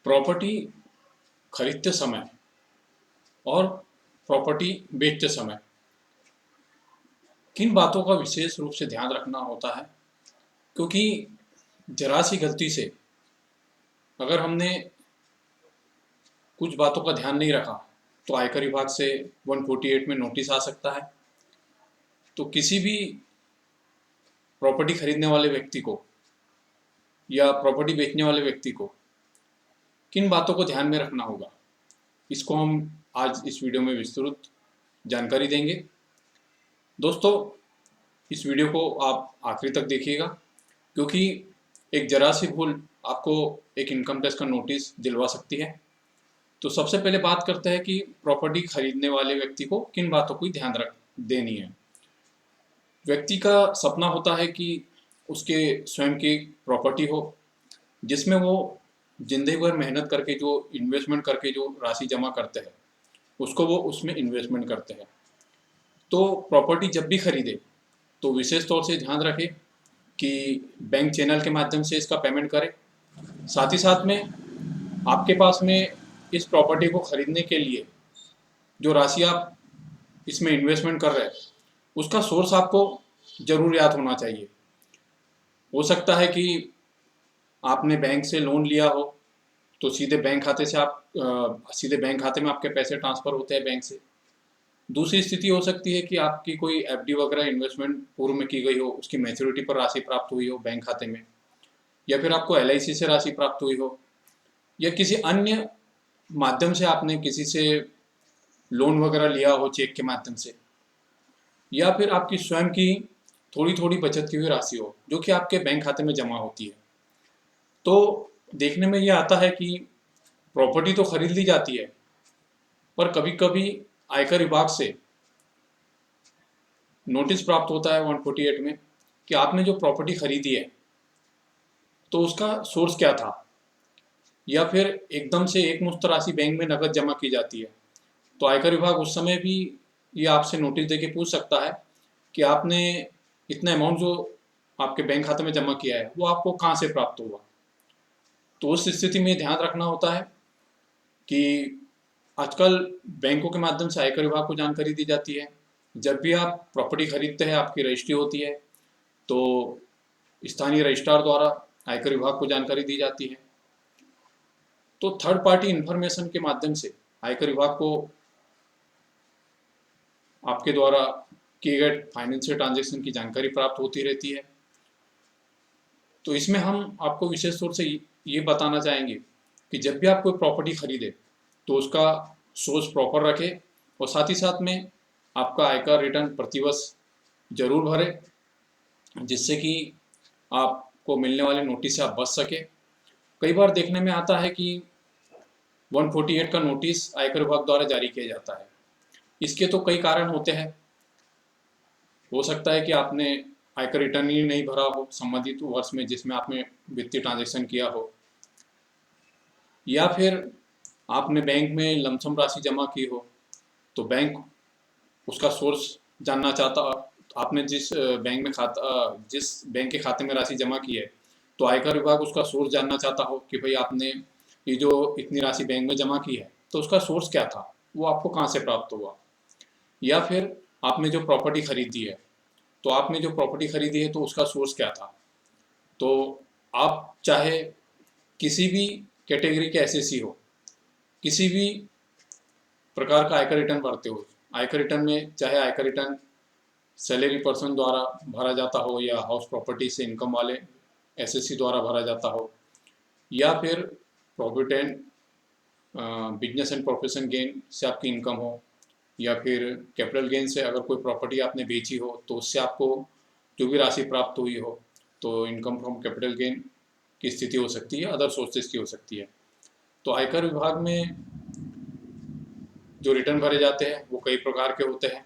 Property खरीदते समय और प्रॉपर्टी बेचते समय किन बातों का विशेष रूप से ध्यान रखना होता है, क्योंकि जरा सी गलती से अगर हमने कुछ बातों का ध्यान नहीं रखा तो आयकर विभाग से 148 में नोटिस आ सकता है। तो किसी भी प्रॉपर्टी खरीदने वाले व्यक्ति को या प्रॉपर्टी बेचने वाले व्यक्ति को किन बातों को ध्यान में रखना होगा, इसको हम आज इस वीडियो में विस्तृत जानकारी देंगे। दोस्तों, इस वीडियो को आप आखिरी तक देखिएगा, क्योंकि एक जरा सी भूल आपको एक इनकम टैक्स का नोटिस दिलवा सकती है। तो सबसे पहले बात करते हैं कि प्रॉपर्टी खरीदने वाले व्यक्ति को किन बातों की ध्यान रख देनी है। व्यक्ति का सपना होता है कि उसके स्वयं की प्रॉपर्टी हो, जिसमें वो जिंदगी भर मेहनत करके जो इन्वेस्टमेंट करके जो राशि जमा करते हैं उसको वो उसमें इन्वेस्टमेंट करते हैं। तो प्रॉपर्टी जब भी खरीदे तो विशेष तौर से ध्यान रखें कि बैंक चैनल के माध्यम से इसका पेमेंट करें। साथ ही साथ में आपके पास में इस प्रॉपर्टी को खरीदने के लिए जो राशि आप इसमें इन्वेस्टमेंट कर रहे हैं उसका सोर्स आपको जरूर याद होना चाहिए। हो सकता है कि आपने बैंक से लोन लिया हो तो सीधे बैंक खाते से सीधे बैंक खाते में आपके पैसे ट्रांसफ़र होते हैं बैंक से। दूसरी स्थिति हो सकती है कि आपकी कोई एफडी वगैरह इन्वेस्टमेंट पूर्व में की गई हो, उसकी मैच्योरिटी पर राशि प्राप्त हुई हो बैंक खाते में, या फिर आपको एलआईसी से राशि प्राप्त हुई हो, या किसी अन्य माध्यम से आपने किसी से लोन वगैरह लिया हो चेक के माध्यम से, या फिर आपकी स्वयं की थोड़ी थोड़ी बचत की हुई राशि हो जो कि आपके बैंक खाते में जमा होती है। तो देखने में ये आता है कि प्रॉपर्टी तो खरीद ली जाती है, पर कभी कभी आयकर विभाग से नोटिस प्राप्त होता है 148 में कि आपने जो प्रॉपर्टी खरीदी है तो उसका सोर्स क्या था, या फिर एकदम से एक मुश्त राशि बैंक में नकद जमा की जाती है। तो आयकर विभाग उस समय भी ये आपसे नोटिस देके पूछ सकता है कि आपने इतना अमाउंट जो आपके बैंक खाते में जमा किया है वो आपको कहाँ से प्राप्त हुआ। तो उस स्थिति में ध्यान रखना होता है कि आजकल बैंकों के माध्यम से आयकर विभाग को जानकारी दी जाती है। जब भी आप प्रॉपर्टी खरीदते हैं आपकी रजिस्ट्री होती है तो स्थानीय रजिस्ट्रार द्वारा आयकर विभाग को जानकारी दी जाती है। तो थर्ड पार्टी इंफॉर्मेशन के माध्यम से आयकर विभाग को आपके द्वारा किए गए फाइनेंशियल ट्रांजैक्शन की जानकारी प्राप्त होती रहती है। तो इसमें हम आपको विशेष तौर से ये बताना चाहेंगे कि जब भी आप कोई प्रॉपर्टी खरीदे तो उसका सोर्स प्रॉपर रखें, और साथ ही साथ में आपका आयकर रिटर्न प्रतिवर्ष जरूर भरें, जिससे कि आपको मिलने वाले नोटिस से आप बच सके। कई बार देखने में आता है कि 148 का नोटिस आयकर विभाग द्वारा जारी किया जाता है। इसके तो कई कारण होते हैं। हो सकता है कि आपने आयकर रिटर्न ही नहीं भरा हो संबंधित वर्ष में जिसमें आपने वित्तीय ट्रांजैक्शन किया हो, या फिर आपने बैंक में लमसम राशि जमा की हो तो बैंक उसका सोर्स जानना चाहता। आपने जिस बैंक में जिस बैंक के खाते में राशि जमा की है तो आयकर विभाग उसका सोर्स जानना चाहता हो कि भाई आपने ये जो इतनी राशि बैंक में जमा की है तो उसका सोर्स क्या था, वो आपको कहाँ से प्राप्त हुआ। या फिर आपने जो प्रॉपर्टी खरीदी है तो आपने जो प्रॉपर्टी खरीदी है तो उसका सोर्स क्या था। तो आप चाहे किसी भी कैटेगरी के एसएससी हो, किसी भी प्रकार का आयकर रिटर्न भरते हो, आयकर रिटर्न में चाहे आयकर रिटर्न सैलरी पर्सन द्वारा भरा जाता हो या हाउस प्रॉपर्टी से इनकम वाले एसएससी द्वारा भरा जाता हो, या फिर profit and business and profession gain से आपकी इनकम हो, या फिर कैपिटल गेन से अगर कोई प्रॉपर्टी आपने बेची हो तो उससे आपको जो भी राशि प्राप्त हुई हो तो इनकम फ्रॉम कैपिटल गेन की स्थिति हो सकती है, अदर सोर्सेज की हो सकती है। तो आयकर विभाग में जो रिटर्न भरे जाते हैं वो कई प्रकार के होते हैं।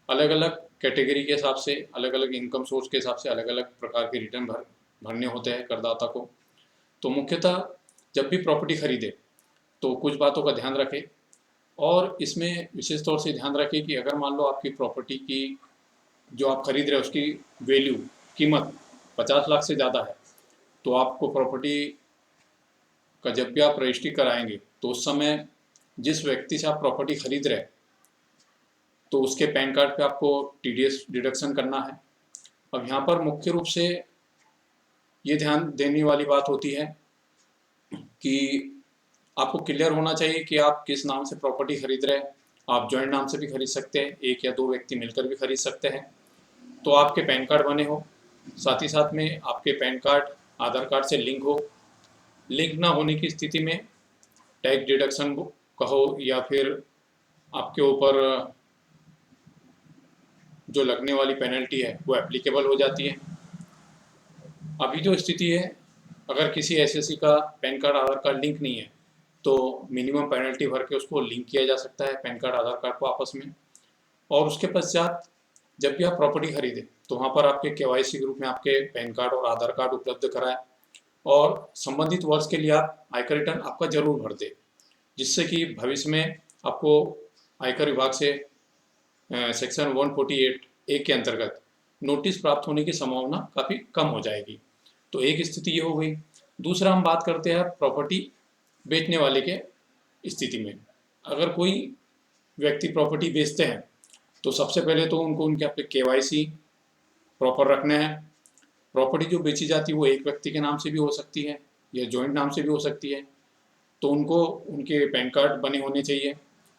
अलग अलग कैटेगरी के हिसाब से, अलग अलग इनकम सोर्स के हिसाब से अलग अलग प्रकार के रिटर्न भरने होते हैं करदाता को। तो मुख्यतः जब भी प्रॉपर्टी खरीदे तो कुछ बातों का ध्यान रखें, और इसमें विशेष तौर से ध्यान रखें कि अगर मान लो आपकी प्रॉपर्टी की जो आप खरीद रहे हैं उसकी वैल्यू, कीमत 50 लाख से ज़्यादा है तो आपको प्रॉपर्टी का जब भी आप रजिस्ट्री कराएंगे तो उस समय जिस व्यक्ति से आप प्रॉपर्टी खरीद रहे हैं तो उसके पैन कार्ड पे आपको टीडीएस डिडक्शन करना है। अब यहाँ पर मुख्य रूप से ये ध्यान देने वाली बात होती है कि आपको क्लियर होना चाहिए कि आप किस नाम से प्रॉपर्टी खरीद रहे हैं। आप जॉइंट नाम से भी खरीद सकते हैं, एक या दो व्यक्ति मिलकर भी खरीद सकते हैं। तो आपके पैन कार्ड बने हो, साथ ही साथ में आपके पैन कार्ड आधार कार्ड से लिंक हो। लिंक ना होने की स्थिति में टैक्स डिडक्शन कहो या फिर आपके ऊपर जो लगने वाली पेनल्टी है वो एप्लीकेबल हो जाती है। अभी जो स्थिति है, अगर किसी एसएससी का पैन कार्ड आधार कार्ड लिंक नहीं है तो मिनिमम पेनल्टी भर के उसको लिंक किया जा सकता है पैन कार्ड आधार कार्ड को आपस में। और उसके पश्चात जब भी आप प्रॉपर्टी खरीदें तो वहाँ पर आपके केवाईसी ग्रुप में आपके पैन कार्ड और आधार कार्ड उपलब्ध कराएं और संबंधित वर्ष के लिए आप आयकर रिटर्न आपका जरूर भर दें, जिससे कि भविष्य में आपको आयकर विभाग से सेक्शन 148 ए के अंतर्गत नोटिस प्राप्त होने की संभावना काफ़ी कम हो जाएगी। तो एक स्थिति ये हो गई। दूसरा हम बात करते हैं प्रॉपर्टी बेचने वाले के स्थिति में। अगर कोई व्यक्ति प्रॉपर्टी बेचते हैं तो सबसे पहले तो उनको उनके आपके केवाईसी प्रॉपर रखना है। प्रॉपर्टी जो बेची जाती है वो एक व्यक्ति के नाम से भी हो सकती है या जॉइंट नाम से भी हो सकती है, तो उनको उनके पैन कार्ड बने होने चाहिए।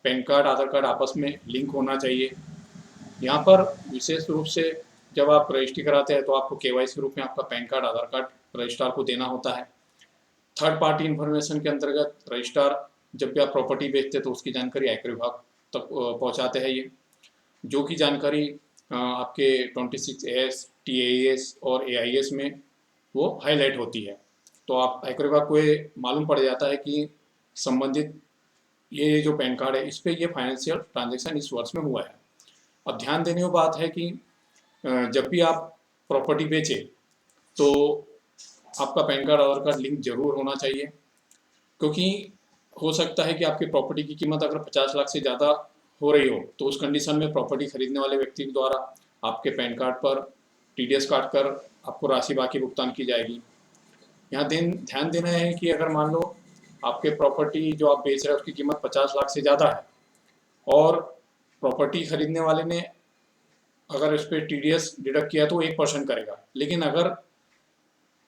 पैन कार्ड आधार कार्ड आपस में लिंक होना चाहिए। यहाँ पर विशेष रूप से जब आप रजिस्ट्री कराते हैं तो आपको केवाईसी रूप में आपका पैन कार्ड आधार कार्ड रजिस्ट्रार को देना होता है। थर्ड पार्टी इन्फॉर्मेशन के अंतर्गत रजिस्ट्रार जब भी आप प्रॉपर्टी बेचते हैं तो उसकी जानकारी आयकर विभाग तक पहुँचाते हैं। ये जो कि जानकारी आपके 26S, TAS और AIS में वो हाईलाइट होती है। तो आप आयकर विभाग को ये मालूम पड़ जाता है कि संबंधित ये जो पैन कार्ड है इस पर ये फाइनेंशियल ट्रांजैक्शन इस वर्ष में हुआ है। अब ध्यान देने की बात है कि जब भी आप प्रॉपर्टी बेचे तो आपका पैन कार्ड आधार कार्ड लिंक जरूर होना चाहिए, क्योंकि हो सकता है कि आपकी प्रॉपर्टी की कीमत अगर 50 लाख से ज़्यादा हो रही हो तो उस कंडीशन में प्रॉपर्टी खरीदने वाले व्यक्ति के द्वारा आपके पैन कार्ड पर टीडीएस काट कर आपको राशि बाकी भुगतान की जाएगी। यहाँ ध्यान देना है कि अगर मान लो आपके प्रॉपर्टी जो आप बेच रहे हैं उसकी कीमत 50 लाख से ज़्यादा है और प्रॉपर्टी खरीदने वाले ने अगर इस पर टीडीएस डिडक्ट किया तो 1% करेगा। लेकिन अगर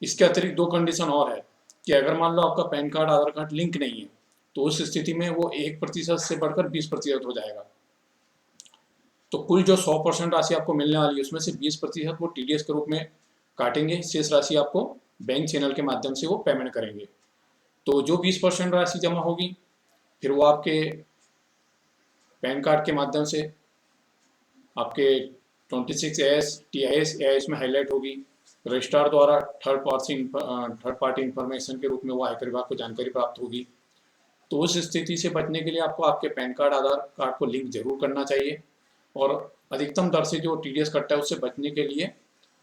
इसके अतिरिक्त दो कंडीशन और है कि अगर मान लो आपका पैन कार्ड आधार कार्ड लिंक नहीं है तो उस स्थिति में वो 1% से बढ़कर 20% हो जाएगा। तो कुल जो 100% राशि आपको मिलने वाली है उसमें से 20% वो टीडीएस के रूप में काटेंगे, शेष राशि आपको बैंक चैनल के माध्यम से वो पेमेंट करेंगे। तो जो 20% राशि जमा होगी फिर वो आपके पैन कार्ड के माध्यम से आपके 26S, TIS, AIS में हाईलाइट होगी। रजिस्ट्रार द्वारा थर्ड पार्टी इंफॉर्मेशन के रूप में वो आयकर विभाग को जानकारी प्राप्त होगी। तो उस स्थिति से बचने के लिए आपको आपके पैन कार्ड आधार कार्ड को लिंक जरूर करना चाहिए और अधिकतम दर से जो टीडीएस कटता है उससे बचने के लिए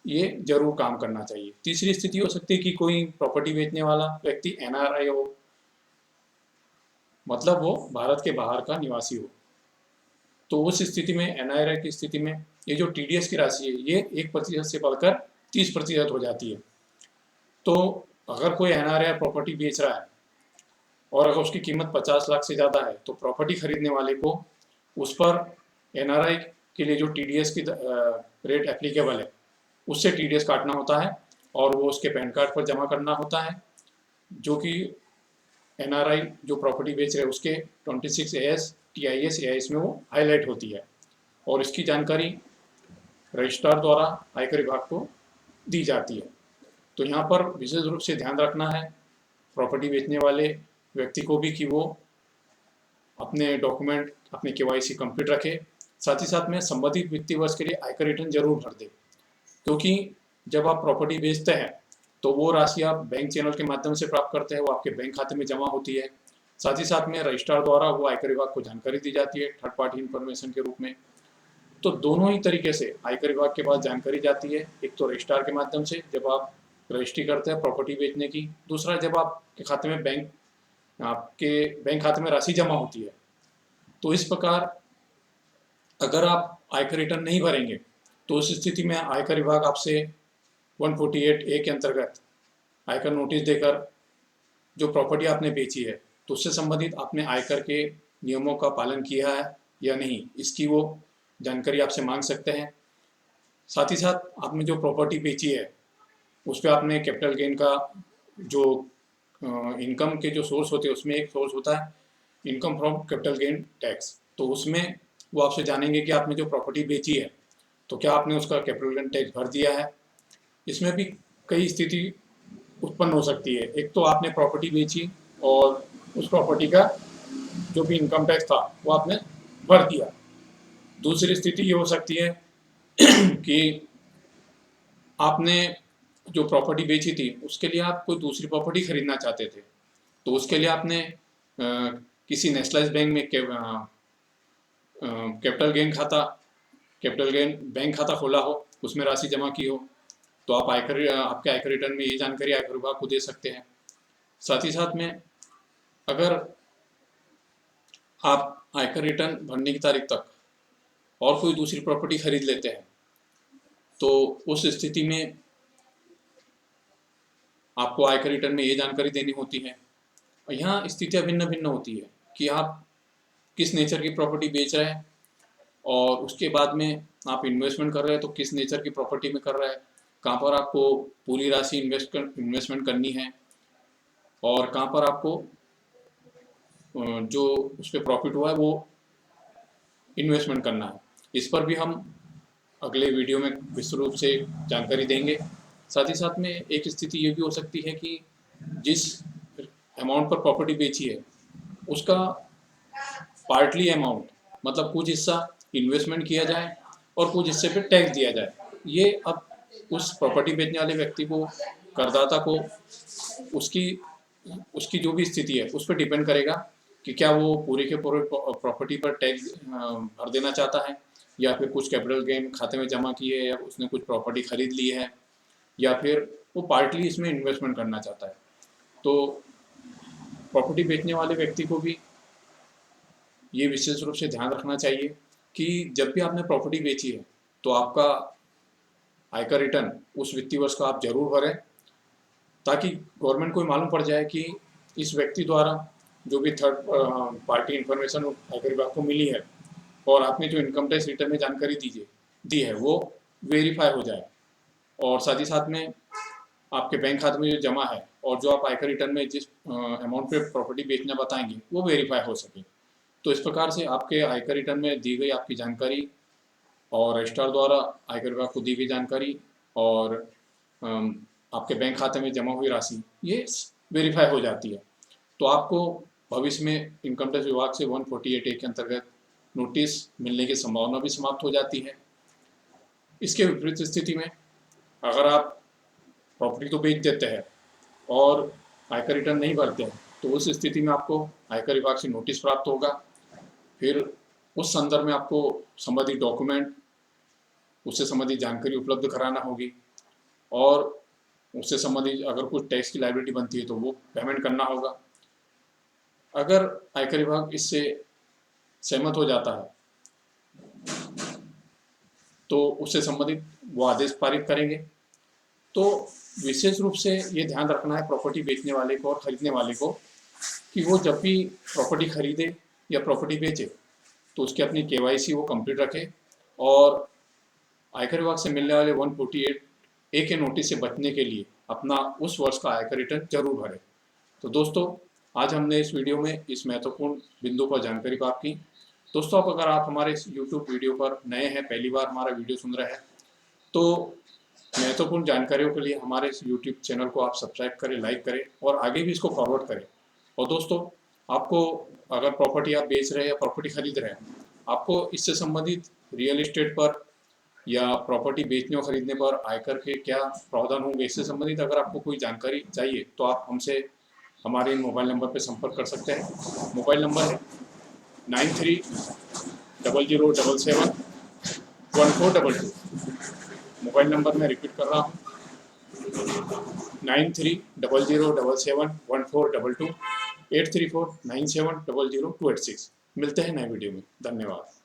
ये जरूर काम करना चाहिए। तीसरी स्थिति हो सकती है कि कोई प्रॉपर्टी बेचने वाला व्यक्ति NRI हो, मतलब वो भारत के बाहर का निवासी हो। तो उस स्थिति में NRI की स्थिति में ये जो टीडीएस की राशि है ये 1% से बढ़कर 30% हो जाती है। तो अगर कोई NRI प्रॉपर्टी बेच रहा है और अगर उसकी कीमत 50 लाख से ज़्यादा है तो प्रॉपर्टी खरीदने वाले को उस पर NRI के लिए जो टीडीएस की रेट एप्लीकेबल है उससे टीडीएस काटना होता है और वो उसके पैन कार्ड पर जमा करना होता है, जो कि NRI जो प्रॉपर्टी बेच रहे हैं उसके 26S, TIS, AIS में वो हाईलाइट होती है और इसकी जानकारी रजिस्ट्रार द्वारा आयकर विभाग को दी जाती है। तो यहाँ पर विशेष रूप से ध्यान रखना है प्रॉपर्टी बेचने वाले व्यक्ति को भी कि वो अपने डॉक्यूमेंट, अपने KYC कंप्लीट रखे, साथ ही साथ में संबंधित वित्तीय वर्ष के लिए आयकर रिटर्न जरूर भर दे, क्योंकि जब आप प्रॉपर्टी बेचते हैं तो वो राशि आप बैंक चैनल के माध्यम से प्राप्त करते हैं, वो आपके बैंक खाते में जमा होती है। साथ ही साथ में रजिस्ट्रार द्वारा वो आयकर विभाग को जानकारी दी जाती है थर्ड पार्टी इन्फॉर्मेशन के रूप में। तो दोनों ही तरीके से आयकर विभाग के पास जानकारी जाती है, एक तो रजिस्ट्रार के माध्यम से जब आप रजिस्ट्री करते हैं प्रॉपर्टी बेचने की, दूसरा जब आपके खाते में आपके बैंक खाते में राशि जमा होती है। तो इस प्रकार अगर आप आयकर रिटर्न नहीं भरेंगे तो उस स्थिति में आयकर विभाग आपसे 148A के अंतर्गत आयकर नोटिस देकर जो प्रॉपर्टी आपने बेची है तो उससे संबंधित आपने आयकर के नियमों का पालन किया है या नहीं, इसकी वो जानकारी आपसे मांग सकते हैं। साथ ही साथ आपने जो प्रॉपर्टी बेची है उस पर आपने कैपिटल गेन का जो इनकम के जो सोर्स होते हैं उसमें एक सोर्स होता है income from capital gain tax, तो उसमें वो आपसे जानेंगे कि आपने जो प्रॉपर्टी बेची है तो क्या आपने उसका कैपिटल गेन टैक्स भर दिया है। इसमें भी कई स्थिति उत्पन्न हो सकती है। एक तो आपने प्रॉपर्टी बेची और उस प्रॉपर्टी का जो भी इनकम टैक्स था वो आपने भर दिया। दूसरी स्थिति ये हो सकती है कि आपने जो प्रॉपर्टी बेची थी उसके लिए आप कोई दूसरी प्रॉपर्टी खरीदना चाहते थे, तो उसके लिए आपने किसी नेशनलाइज बैंक में कैपिटल गेन बैंक खाता खोला हो, उसमें राशि जमा की हो, तो आप आपके आयकर रिटर्न में ये जानकारी आयकर विभाग को दे सकते हैं। साथ ही साथ में अगर आप आयकर रिटर्न भरने की तारीख तक और कोई दूसरी प्रॉपर्टी खरीद लेते हैं तो उस स्थिति में आपको आयकर रिटर्न में ये जानकारी देनी होती है। और यहाँ स्थितियाँ भिन्न भिन्न होती है कि आप किस नेचर की प्रॉपर्टी बेच रहे हैं और उसके बाद में आप इन्वेस्टमेंट कर रहे हैं तो किस नेचर की प्रॉपर्टी में कर रहे हैं, कहाँ पर आपको पूरी राशि इन्वेस्टमेंट करनी है और कहाँ पर आपको जो उस पर प्रॉफिट हुआ है वो इन्वेस्टमेंट करना है। इस पर भी हम अगले वीडियो में विस्तृत रूप से जानकारी देंगे। साथ ही साथ में एक स्थिति ये भी हो सकती है कि जिस अमाउंट पर प्रॉपर्टी बेची है उसका पार्टली अमाउंट मतलब कुछ हिस्सा इन्वेस्टमेंट किया जाए और कुछ हिस्से पे टैक्स दिया जाए। ये अब उस प्रॉपर्टी बेचने वाले व्यक्ति को, करदाता को, उसकी जो भी स्थिति है उस पर डिपेंड करेगा कि क्या वो पूरे के पूरे प्रॉपर्टी पर टैक्स भर देना चाहता है या फिर कुछ कैपिटल गेन खाते में जमा की है या उसने कुछ प्रॉपर्टी खरीद ली है या फिर वो पार्टली इसमें इन्वेस्टमेंट करना चाहता है। तो प्रॉपर्टी बेचने वाले व्यक्ति को भी ये विशेष रूप से ध्यान रखना चाहिए कि जब भी आपने प्रॉपर्टी बेची है तो आपका आयकर रिटर्न उस वित्तीय वर्ष का आप जरूर भरें, ताकि गवर्नमेंट को मालूम पड़ जाए कि इस व्यक्ति द्वारा जो भी थर्ड पार्टी इंफॉर्मेशन आयकर विभाग को मिली है और आपने जो इनकम टैक्स रिटर्न में जानकारी दी है वो वेरीफाई हो जाए और साथ ही साथ में आपके बैंक खाते में जो जमा है और जो आप आयकर रिटर्न में जिस अमाउंट पे प्रॉपर्टी बेचना बताएंगे वो वेरीफाई हो सके। तो इस प्रकार से आपके आयकर रिटर्न में दी गई आपकी जानकारी और रजिस्ट्रार द्वारा आयकर विभाग को दी गई जानकारी और आपके बैंक खाते में जमा हुई राशि ये वेरीफाई हो जाती है। तो आपको भविष्य में इनकम टैक्स विभाग से 148A के अंतर्गत नोटिस मिलने की संभावना भी समाप्त हो जाती है। इसके विपरीत स्थिति में अगर आप प्रॉपर्टी तो बेच देते हैं और आयकर रिटर्न नहीं भरते हैं तो उस स्थिति में आपको आयकर विभाग से नोटिस प्राप्त होगा। फिर उस संदर्भ में आपको संबंधित डॉक्यूमेंट, उससे संबंधित जानकारी उपलब्ध कराना होगी और उससे संबंधित अगर कुछ टैक्स की लायबिलिटी बनती है तो वो पेमेंट करना होगा। अगर आयकर विभाग इससे सहमत हो जाता है तो उससे संबंधित वो आदेश पारित करेंगे। तो विशेष रूप से ये ध्यान रखना है प्रॉपर्टी बेचने वाले को और खरीदने वाले को कि वो जब भी प्रॉपर्टी खरीदे या प्रॉपर्टी बेचे तो उसकी अपनी KYC वो कंप्लीट रखे और आयकर विभाग से मिलने वाले 148A के नोटिस से बचने के लिए अपना उस वर्ष का आयकर रिटर्न जरूर भरे। तो दोस्तों आज हमने इस वीडियो में इस महत्वपूर्ण बिंदु पर जानकारी प्राप्त की। दोस्तों अगर आप हमारे इस YouTube वीडियो पर नए हैं, पहली बार हमारा वीडियो सुन रहे हैं, तो महत्वपूर्ण जानकारियों के लिए हमारे इस YouTube चैनल को आप सब्सक्राइब करें, लाइक करें और आगे भी इसको फॉरवर्ड करें। और दोस्तों आपको अगर प्रॉपर्टी आप बेच रहे हैं या प्रॉपर्टी खरीद रहे हैं, आपको इससे संबंधित रियल एस्टेट पर या प्रॉपर्टी बेचने और खरीदने पर आयकर के क्या प्रावधान होंगे, इससे संबंधित अगर आपको कोई जानकारी चाहिए तो आप हमसे हमारे मोबाइल नंबर पर संपर्क कर सकते हैं। मोबाइल नंबर है 9300771422। मोबाइल नंबर मैं रिपीट कर रहा हूँ 9300771422 83497000286। मिलते हैं नए वीडियो में। धन्यवाद।